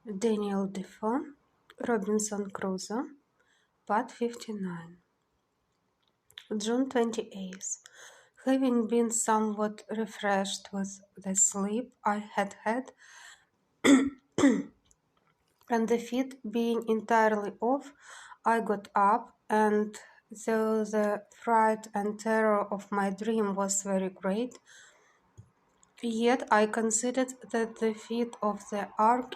Defoe, Robinson Crusoe, Part 59. June 28th. Having been somewhat refreshed with the sleep I had had, and the fit being entirely off, I got up, and though the fright and terror of my dream was very great, yet I considered that the fit of the ague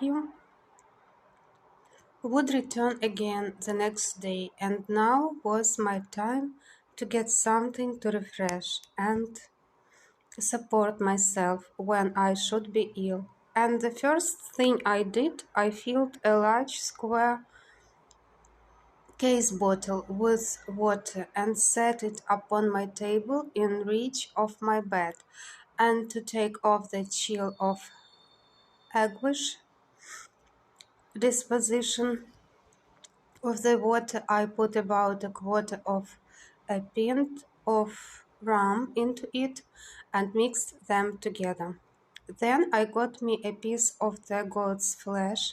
would return again the next day, and now was my time to get something to refresh and support myself when I should be ill. And the first thing I did, I filled a large square case bottle with water and set it upon my table in reach of my bed, and to take off the chill of aguish disposition of the water, I put about a quarter of a pint of rum into it and mixed them together. Then I got me a piece of the goat's flesh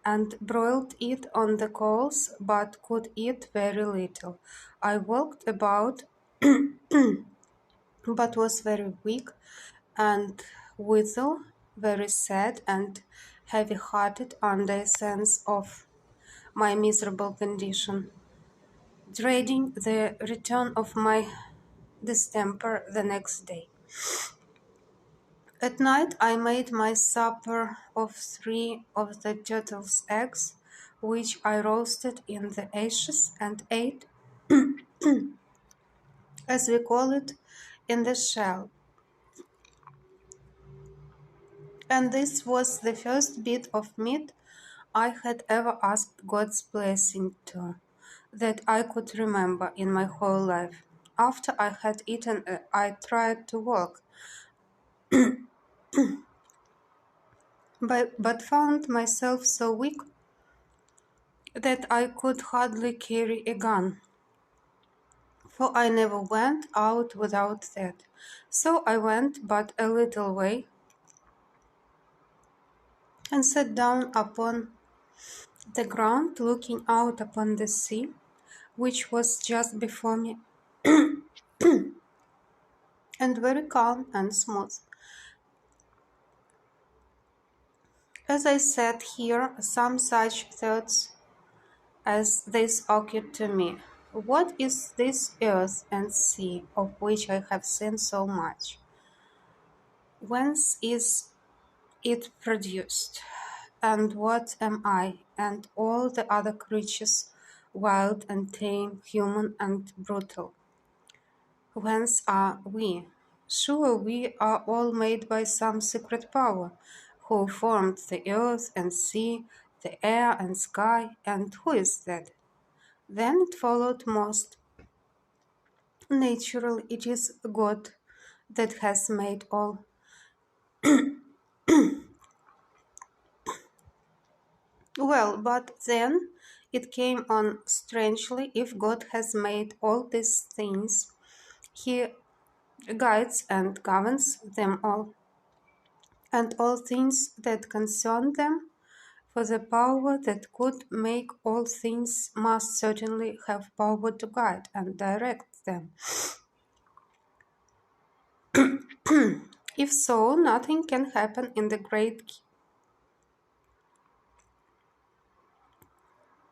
and broiled it on the coals, but could eat very little. I walked about, but was very weak and withal very sad and heavy-hearted under a sense of my miserable condition, dreading the return of my distemper the next day. At night I made my supper of 3 of the turtle's eggs, which I roasted in the ashes and ate, as we call it, in the shell. And this was the first bit of meat I had ever asked God's blessing to, that I could remember in my whole life. After I had eaten, I tried to walk, but found myself so weak that I could hardly carry a gun, for I never went out without that. So I went but a little way, and sat down upon the ground, looking out upon the sea, which was just before me, and very calm and smooth. As I sat here, some such thoughts as this occurred to me. What is this earth and sea of which I have seen so much? Whence is it produced? And what am I and all the other creatures, wild and tame, human and brutal? Whence are we? Sure, we are all made by some secret power, who formed the earth and sea, the air and sky, and who is that? Then it followed most naturally it is God that has made all. Well, but then it came on strangely, if God has made all these things, he guides and governs them all, and all things that concern them, for the power that could make all things must certainly have power to guide and direct them. If so, nothing can happen in the great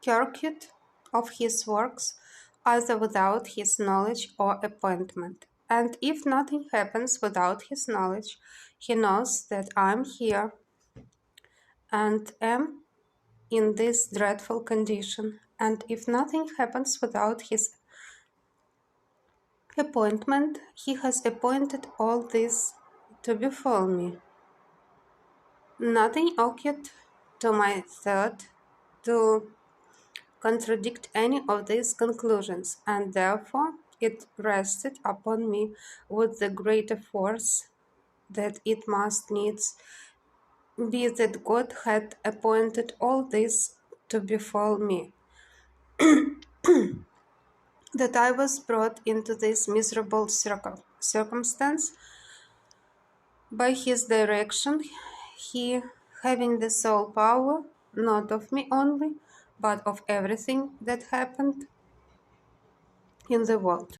circuit of his works, either without his knowledge or appointment. And if nothing happens without his knowledge, he knows that I am here and am in this dreadful condition. And if nothing happens without his appointment, he has appointed all this to befall me. Nothing occurred to my thought to contradict any of these conclusions, and therefore it rested upon me with the greater force that it must needs be that God had appointed all this to befall me, that I was brought into this miserable circumstance by his direction, he having the sole power not of me only, but of everything that happened in the world.